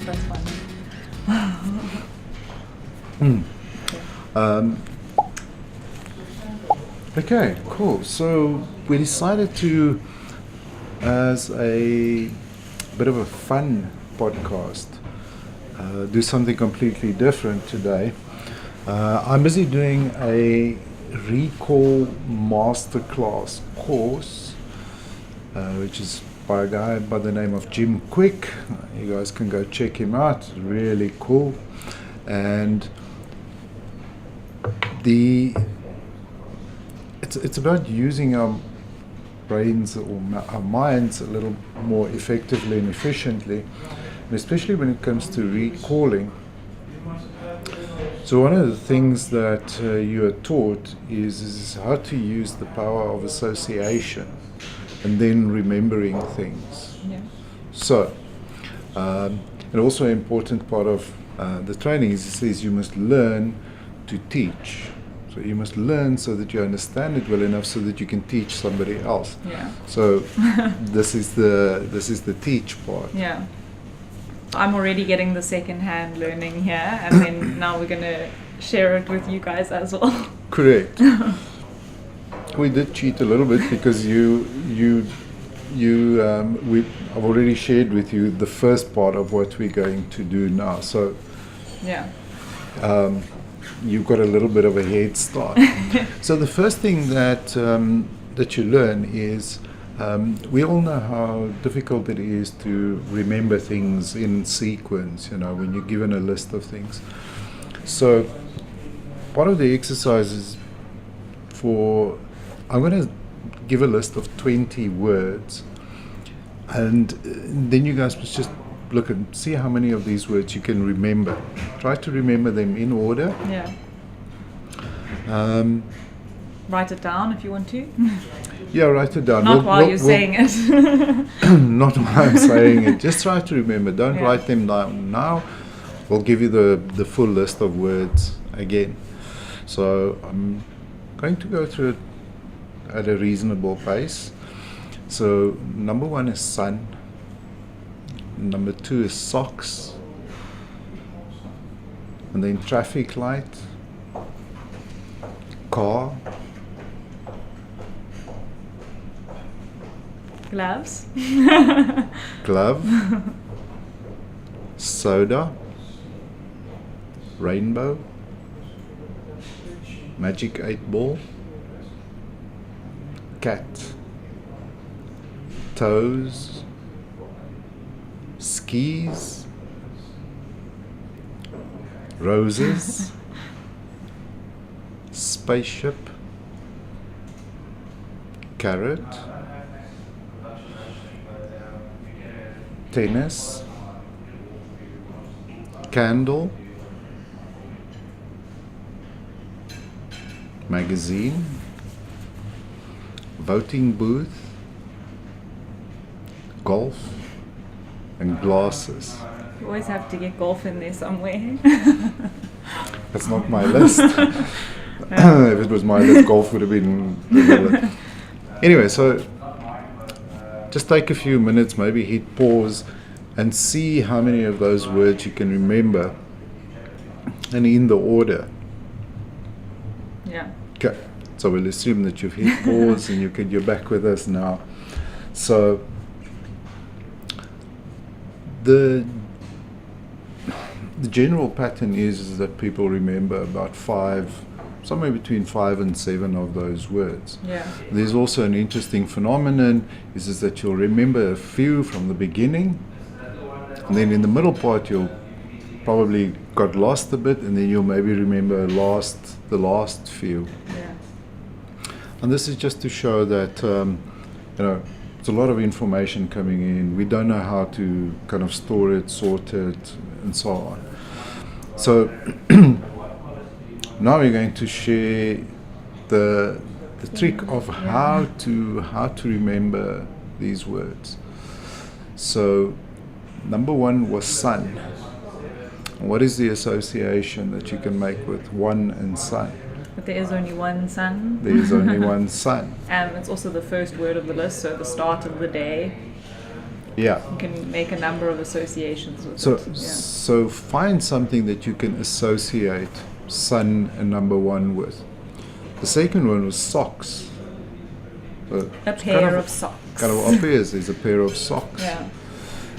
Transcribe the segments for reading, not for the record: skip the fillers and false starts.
That's fun. Okay, cool. So we decided to, as a bit of a fun podcast, do something completely different today. I'm busy doing a recall masterclass course, which is by a guy by the name of Jim Quick. You guys can go check him out. It's really cool. And it's about using our brains or our minds a little more effectively and efficiently, and especially when it comes to recalling. So one of the things that you are taught is how to use the power of association and then remembering things. Yeah. So, and also an important part of the training is it says you must learn to teach. So you must learn so that you understand it well enough so that you can teach somebody else. Yeah. So this is the teach part. Yeah. I'm already getting the second-hand learning here, and then now we're gonna share it with you guys as well. Correct. We did cheat a little bit because I've already shared with you the first part of what we're going to do now. So Yeah. You've got a little bit of a head start. So the first thing that you learn is we all know how difficult it is to remember things in sequence, when you're given a list of things. So part of the exercise is I'm going to give a list of 20 words, and then you guys must just look and see how many of these words you can remember. Try to remember them in order. Yeah. Write it down if you want to. Yeah, write it down. Not while you're saying it. Not while I'm saying it. Just try to remember. Don't Yeah. write them down now. We'll give you the full list of words again. So I'm going to go through it at a reasonable pace. So number 1 is sun. Number 2 is socks. And then traffic light. Car. Gloves. Glove. Soda. Rainbow. Magic 8 ball. Cat. Toes. Skis. Roses. Spaceship. Carrot. Tennis. Candle. Magazine. Voting booth. Golf. And glasses. You always have to get golf in there somewhere. That's not my list. If it was my list, golf would have been the Anyway, so just take a few minutes, maybe hit pause and see how many of those words you can remember and in the order. Yeah. Okay, so we'll assume that you've hit pause and you're back with us now. So the general pattern is that people remember about somewhere between 5 and 7 of those words. Yeah. There's also an interesting phenomenon is that you'll remember a few from the beginning, and then in the middle part you'll probably got lost a bit, and then you'll maybe remember the last few. Yeah. And this is just to show that it's a lot of information coming in. We don't know how to kind of store it, sort it, and so on. So now we're going to share the trick of how to remember these words. So number 1 was sun. What is the association that you can make with 1 and sun? But there is only one sun. There is only one sun. It's also the first word of the list, so the start of the day. Yeah. You can make a number of associations with So, it. Yeah. so find something that you can associate sun and number 1 with. The second one was socks. So A it's pair of socks. kind of obvious. There's a pair of socks. Yeah.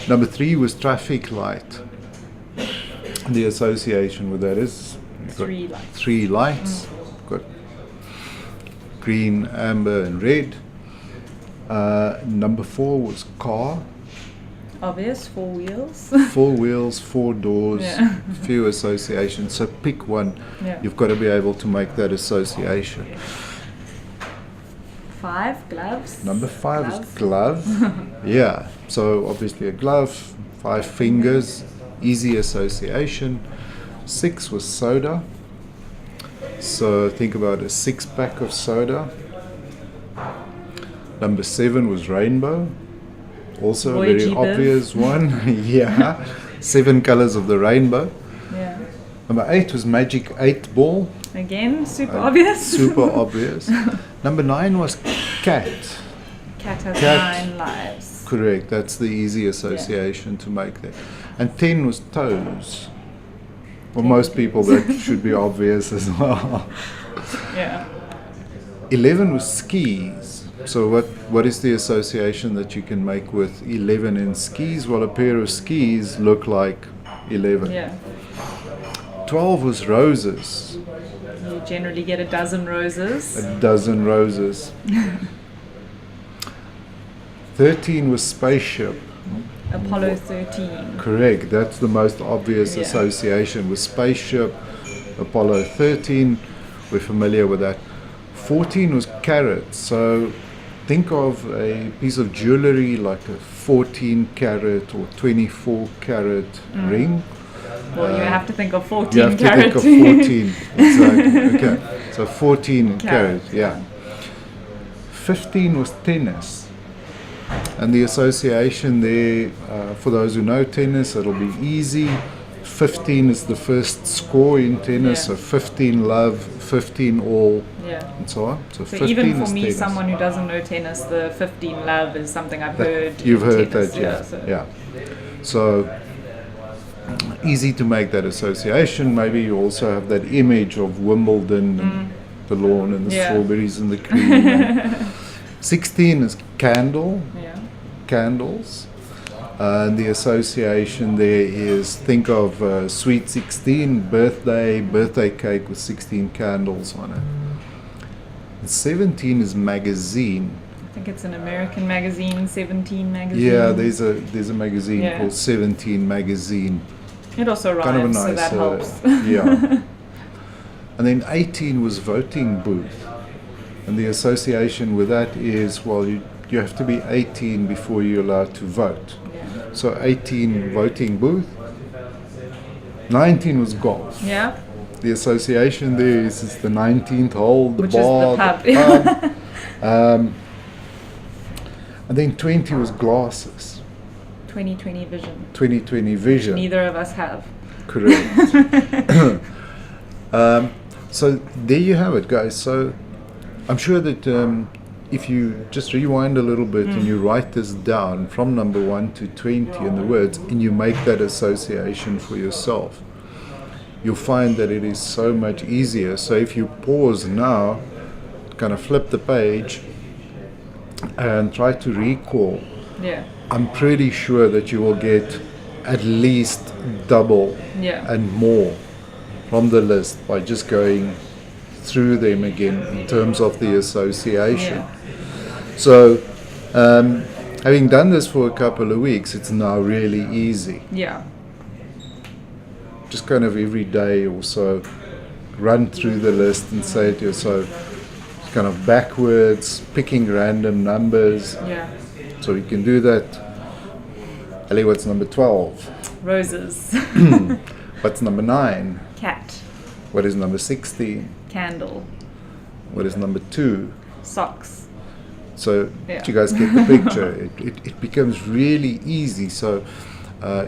Number 3 was traffic light. The association with that is you've got 3 lights. 3 lights. Got green, amber, and red. Number 4 was car. Obvious, 4 wheels. 4 wheels, 4 doors, Yeah. few associations. So pick one. Yeah. You've got to be able to make that association. 5 gloves. Number 5 is Gloves. glove. Yeah. So obviously a glove, 5 fingers, easy association. 6 was soda. So think about a 6-pack of soda. Number 7 was rainbow. Also Boy, a very jeepers. obvious one. Yeah. 7 colors of the rainbow. Yeah. Number 8 was magic 8 ball. Again, super obvious. Super obvious. Number 9 was cat. Cat has Cat. 9 lives. Correct. That's the easy association to make there. And 10 was toes. For most people that should be obvious as well. Yeah. 11 was skis. So what is the association that you can make with 11 and skis? Well, a pair of skis look like 11. Yeah. 12 was roses. You generally get a dozen roses. A dozen roses. 13 was spaceship. Apollo 13. Correct. That's the most obvious Yeah. association with spaceship. Apollo 13. We're familiar with that. 14 was carat. So think of a piece of jewelry like a 14 carat or 24 carat ring. Well, you have to think of 14 You have to carat. think of 14. Exactly. Okay. So 14 carat. Yeah. 15 was tennis. And the association there, for those who know tennis, it'll be easy. 15 is the first score in tennis, Yeah. so 15 love, 15 all, Yeah. and so on. So So 15 even for is me, tennis. someone who doesn't know tennis, the 15 love is something I've heard. You've in heard tennis, that, yeah. So. Yeah. So easy to make that association. Maybe you also have that image of Wimbledon and the lawn and the Yeah. strawberries and the cream. 16 is candle. Yeah. Candles, and the association there is think of sweet 16 birthday cake with 16 candles on it. And 17 is magazine. I think it's an American magazine, 17 magazine. Yeah, there's a magazine Yeah. called 17 magazine. It also rhymes, Kind of a nice so that helps. yeah. And then 18 was voting booth, and the association with that is, well, you have to be 18 before you're allowed to vote. Yeah. So 18 voting booth. 19 was golf. Yeah. The association there is it's the 19th hole, the Which is bar, the pub. the pub. And then 20 was glasses. 2020 vision. 2020 vision. Neither of us have. Correct. So there you have it, guys. So I'm sure that if you just rewind a little bit and you write this down from number 1 to 20 in the words, and you make that association for yourself, you'll find that it is so much easier. So if you pause now, kind of flip the page and try to recall, Yeah. I'm pretty sure that you will get at least double Yeah. and more from the list by just going through them again in terms of the association. Yeah. So, having done this for a couple of weeks, it's now really easy. Yeah. Just kind of every day or so, run through the list and say to yourself, kind of backwards, picking random numbers. Yeah. So you can do that. Ali, what's number 12? Roses. What's number 9? Cat. What is number 16? Candle. What is number 2? Socks. So Yeah. you guys get the picture. It becomes really easy. So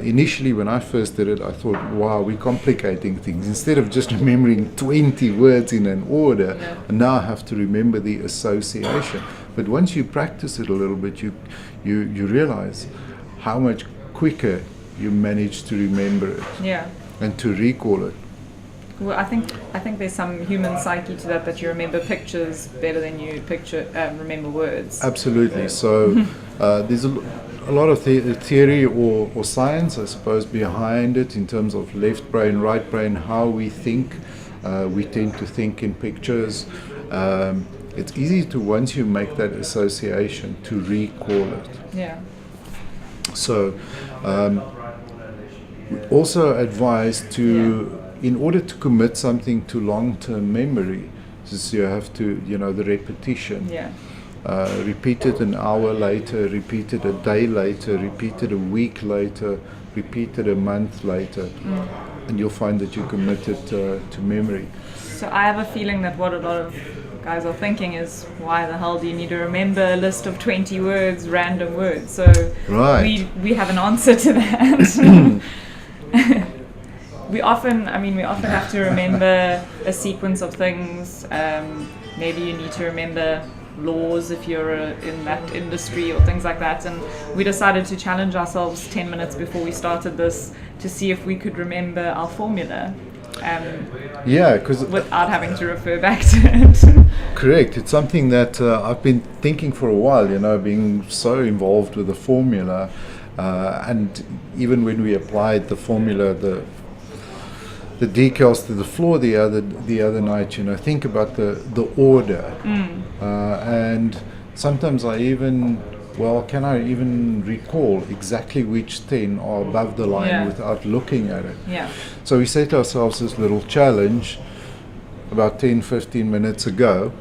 initially when I first did it, I thought, wow, we're complicating things. Instead of just remembering 20 words in an order, Yeah. and now I have to remember the association. But once you practice it a little bit, you realize, how much quicker you manage to remember it Yeah. and to recall it. Well, I think there's some human psyche to that you remember pictures better than you remember words. Absolutely. So there's a lot of theory or science, I suppose, behind it in terms of left brain, right brain, how we think. We tend to think in pictures. It's easy to, once you make that association, to recall it. Yeah. So we also advise to, in order to commit something to long-term memory, is you have to, the repetition. Yeah. Repeat it an hour later, repeat it a day later, repeat it a week later, repeat it a month later, and you'll find that you commit it to memory. So I have a feeling that what a lot of guys are thinking is, why the hell do you need to remember a list of 20 words, random words? So Right. we have an answer to that. We often have to remember a sequence of things. Maybe you need to remember laws if you're in that industry or things like that. And we decided to challenge ourselves 10 minutes before we started this to see if we could remember our formula. Because without having to refer back to it. correct. It's something that I've been thinking for a while, being so involved with the formula. And even when we applied the formula, the decals to the floor the other night, think about the order. And sometimes can I even recall exactly which 10 are above the line without looking at it? Yeah. So we set ourselves this little challenge about 10-15 minutes ago,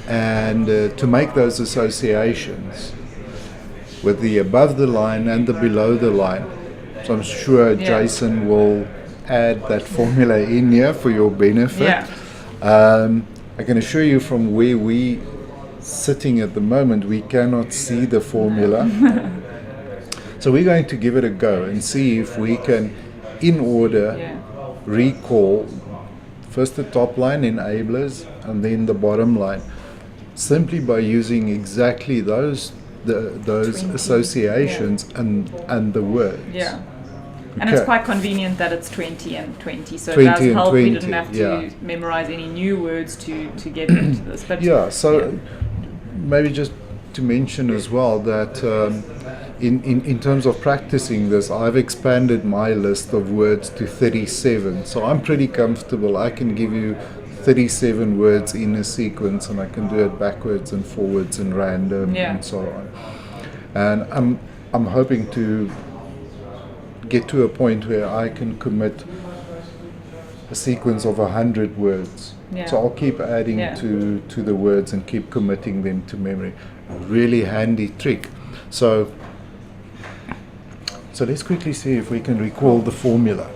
and to make those associations with the above the line and the below the line. So I'm sure Jason will add that formula in here for your benefit. Yeah. I can assure you from where we sitting at the moment, we cannot see the formula. So we're going to give it a go and see if we can, in order, recall first the top line, enablers, and then the bottom line, simply by using exactly those 20. associations and the words. Yeah. And it's quite convenient that it's 20 and 20, so 20 it does help. 20, we didn't have to memorize any new words to get into this. But maybe just to mention as well that in terms of practicing this, I've expanded my list of words to 37. So I'm pretty comfortable. I can give you 37 words in a sequence, and I can do it backwards and forwards and random and so on. And I'm hoping to get to a point where I can commit a sequence of 100 words. So I'll keep adding to the words and keep committing them to memory. A really handy trick. So let's quickly see if we can recall the formula.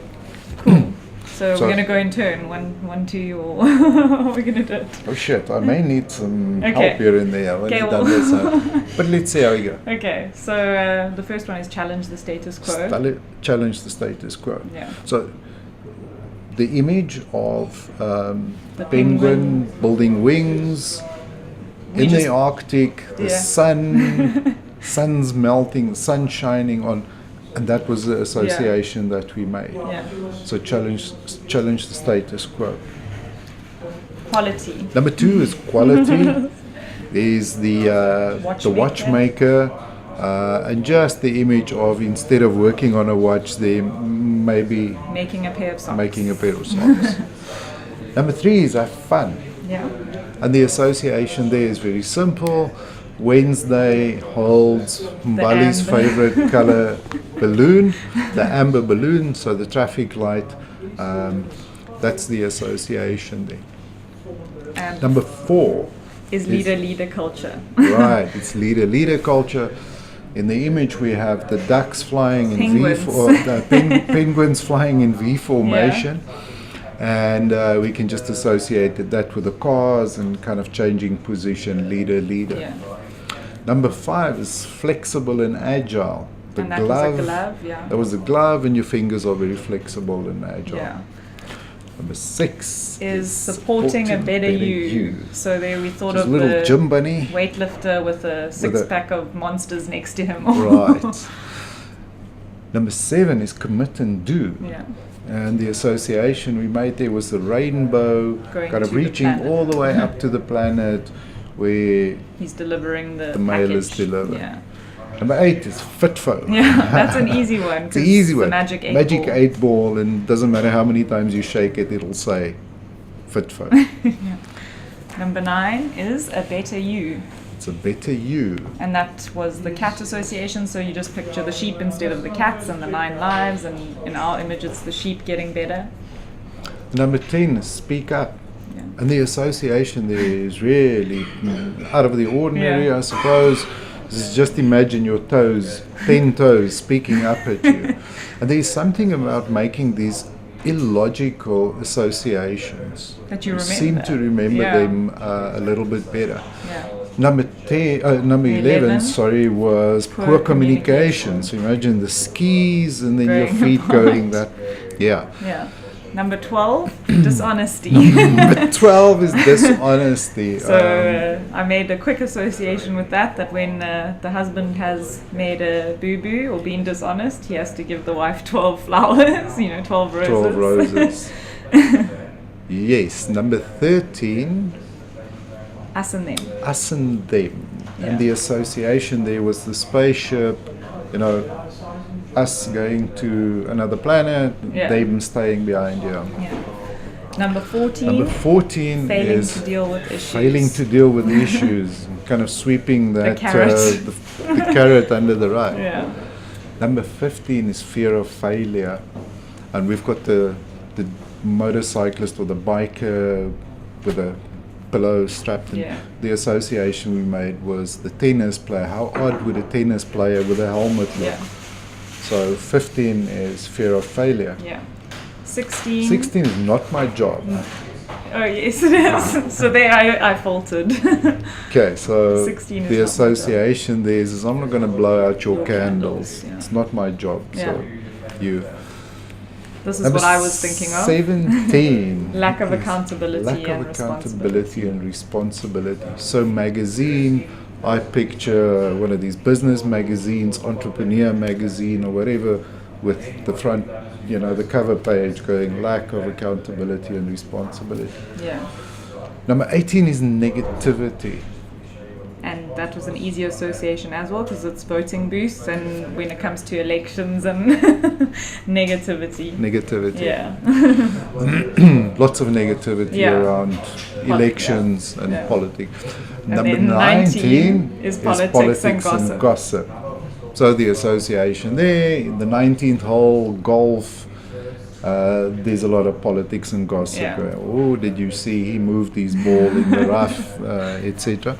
Cool. So we're going to go in turn, one, two, or we're going to do it. Oh shit, I may need some help here and there. But let's see how we go. Okay, so the first one is challenge the status quo. Challenge the status quo. Yeah. So the image of the penguin building wings in the Arctic, the sun's melting, sun shining on. And that was the association that we made. Yeah. So challenge the status quo. Quality. Number 2 is quality. There's the watchmaker, and just the image of, instead of working on a watch, they maybe making a pair of socks. Number 3 is have fun. Yeah. And the association there is very simple. Wednesday holds Mbali's favorite color balloon, the amber balloon, so the traffic light, that's the association there. And Number 4 is leader culture. Right, it's leader culture. In the image we have the ducks flying in penguins flying in V formation. And we can just associate that with the cars and kind of changing position, leader. Yeah. Number 5 is flexible and agile. And that was a glove, That was a glove, and your fingers are very flexible and agile. Yeah. Number 6 is supporting a better you. So there we thought of little the gym bunny weightlifter with a six-pack of monsters next to him. Right. Number 7 is commit and do. Yeah. And the association we made there was the rainbow, Going kind of to the reaching planet. all the way up to the planet where He's delivering the mail is package. delivered. Yeah. Number 8 is FitFo. Yeah, that's an easy one. It's the easy one. Magic 8 Magic ball. 8 ball, and doesn't matter how many times you shake it, it'll say FitFo. Yeah. Number 9 is a better you. It's a better you. And that was the cat association, so you just picture the sheep instead of the cats and the 9 lives, and in our image it's the sheep getting better. Number 10 is speak up. Yeah. And the association there is really out of the ordinary, I suppose. Just imagine your toes, 10 toes speaking up at you. And there's something about making these illogical associations. That you remember. Seem to remember Yeah. them a little bit better. Yeah. Number 11, sorry, was poor communication. So imagine the skis and then your Going feet apart. going that. Yeah. Yeah. Number 12, dishonesty. Number 12 is dishonesty. So I made a quick association with that when the husband has made a boo-boo or been dishonest, he has to give the wife 12 flowers, 12 roses. 12 roses. Yes. Number 13, Us and them. us and them. Yeah. And the association there was the spaceship, us going to another planet, Yeah. them staying behind here. Yeah. Number 14, Number 14 failing is to deal with issues. failing to deal with issues, kind of sweeping that carrot. the carrot under the rug. Yeah. Number 15 is fear of failure, and we've got the motorcyclist or the biker with a pillow strapped in. Yeah. The association we made was the tennis player. How odd would a tennis player with a helmet look? Yeah. So 15 is fear of failure. Yeah. 16. 16 is not my job. Oh, yes, it is. So there I faltered. Okay, so 16 is the not my association there is I'm not going to blow out your candles. yeah. It's not my job. Yeah. So you. This is Number what I was thinking of. 17. Lack of is accountability lack and of accountability and responsibility. So magazine, I picture one of these business magazines, entrepreneur magazine or whatever, with the front, the cover page going lack of accountability and responsibility. Yeah. Number 18 is negativity. And that was an easy association as well because it's voting booths and when it comes to elections and negativity. Negativity. Yeah. Lots of negativity Yeah. around elections and Yeah. politics. And Number then 19 is politics and gossip. So the association there, in the 19th hole, golf, there's a lot of politics and gossip. Yeah. Oh, did you see he moved his ball in the rough, etc.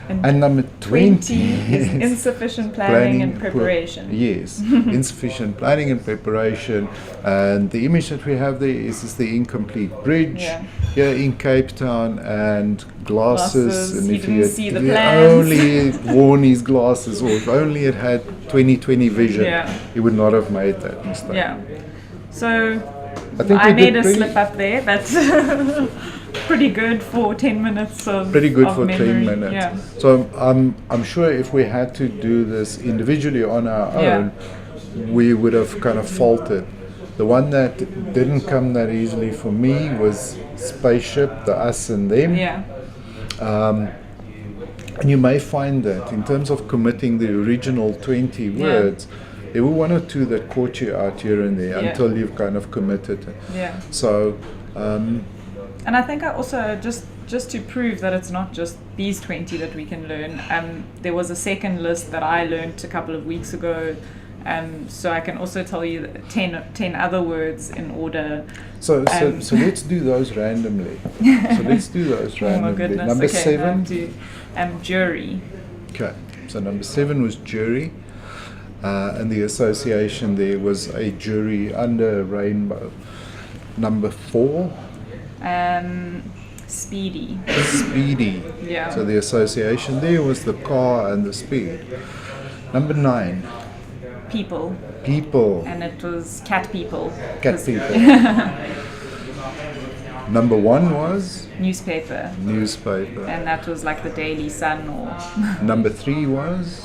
And number 20 is insufficient planning and preparation. Yes, insufficient planning and preparation. And the image that we have there is the incomplete bridge here in Cape Town and glasses. And He if didn't see the he plans. only worn his glasses, or if only it had 20/20 vision, he would not have made that mistake. Yeah. So I think I we made did a pretty- slip up there. That's pretty good for 10 minutes of Pretty good of for memory. 10 minutes. Yeah. So I'm sure if we had to do this individually on our Yeah. own, we would have kind of faltered. The one that didn't come that easily for me was spaceship, the us and them. Yeah. And you may find that in terms of committing the original 20 words, there were one or two that caught you out here and there until you've kind of committed. Yeah. So, And I think I also just to prove that it's not just these 20 that we can learn. There was a second list that I learned a couple of weeks ago. So I can also tell you 10 other words in order. So let's do those randomly. So let's do those Oh randomly. my goodness. Number okay, 7. Jury. Okay. So number 7 was jury. And the association there was a jury under a rainbow. Number 4. Speedy. Speedy. Yeah. So the association there was the car and the speed. Number 9. People. People. And it was cat people. Cat people. Number 1 was Newspaper. newspaper. And that was like the Daily Sun or Number 3 was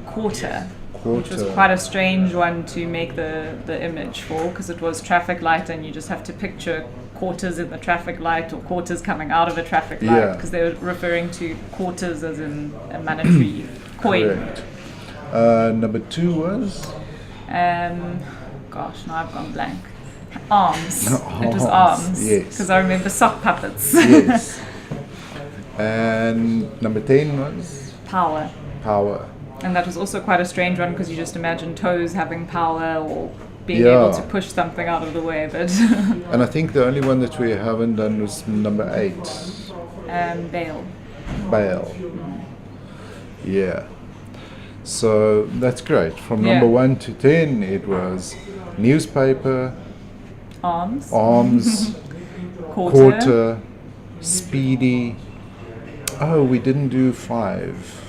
quarter. Which was quite a strange one to make the image for, because it was traffic light and you just have to picture quarters in the traffic light or quarters coming out of a traffic light, because they were referring to quarters as in a monetary coin. Correct. Number 2 was? Gosh, now I've gone blank. Arms. It was arms. Yes. Because I remember sock puppets. Yes. And number 10 was? Power. Power. And that was also quite a strange one, because you just imagine toes having power or being able to push something out of the way. But and I think the only one that we haven't done was number 8. Bail. Bail. Yeah. So that's great. From number 1 to 10, it was newspaper, arms, quarter, speedy. Oh, we didn't do 5.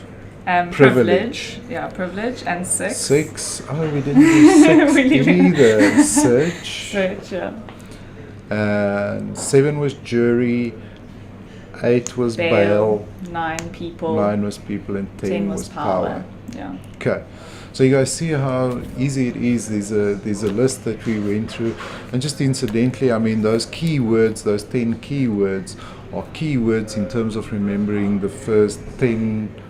Privilege. Yeah, privilege. And 6. 6. Oh, we didn't do 6 either. Search. Search, yeah. And 7 was jury. 8 was bail. 9 people. 9 was people, and 10 was power. Yeah. Okay. So you guys see how easy it is. There's a list that we went through, and just incidentally, I mean, those keywords, those 10 keywords, are keywords in terms of remembering the first 10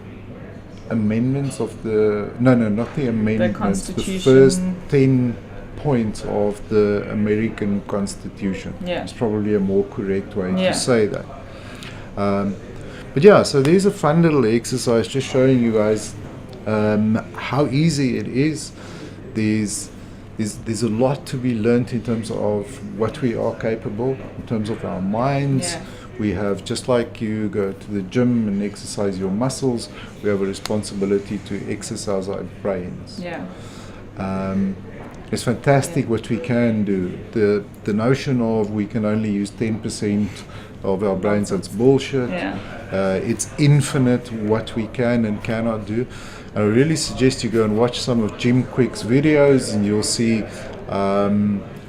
amendments of not the amendments, the first 10 points of the American Constitution. Yeah. It's probably a more correct way to say that. But yeah, so there's a fun little exercise just showing you guys how easy it is. There's a lot to be learnt in terms of what we are capable, in terms of our minds. Yeah. We have, just like you go to the gym and exercise your muscles, we have a responsibility to exercise our brains. Yeah. It's fantastic what we can do. The notion of we can only use 10% of our brains, that's bullshit. Yeah. It's infinite what we can and cannot do. I really suggest you go and watch some of Jim Quick's videos, and you'll see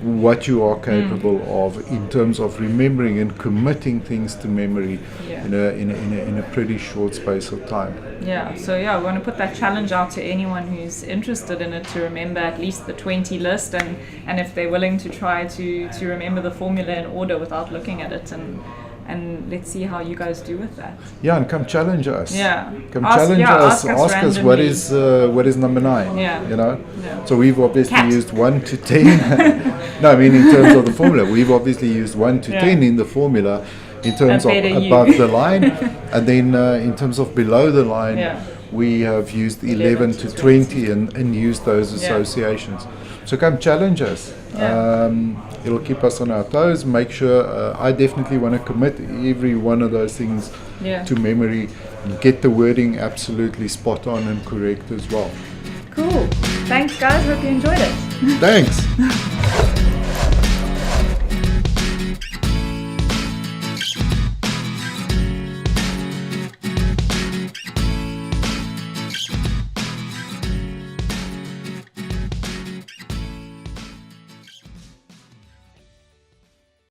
what you are capable of in terms of remembering and committing things to memory in a pretty short space of time. Yeah, so we want to put that challenge out to anyone who's interested in it to remember at least the 20 list, and if they're willing to try to remember the formula in order without looking at it, and let's see how you guys do with that. Yeah, and come challenge us. Yeah. Ask us what is number 9. Yeah. You know? Yeah. So we've obviously used 1 to 10. No, I mean in terms of the formula. We've obviously used 1 to 10 in the formula in terms of above the line. And then in terms of below the line, we have used 11 to 20 and used those associations. So come challenge us. It'll keep us on our toes. Make sure, I definitely want to commit every one of those things to memory and get the wording absolutely spot on and correct as well. Cool. Thanks guys, hope you enjoyed it. Thanks.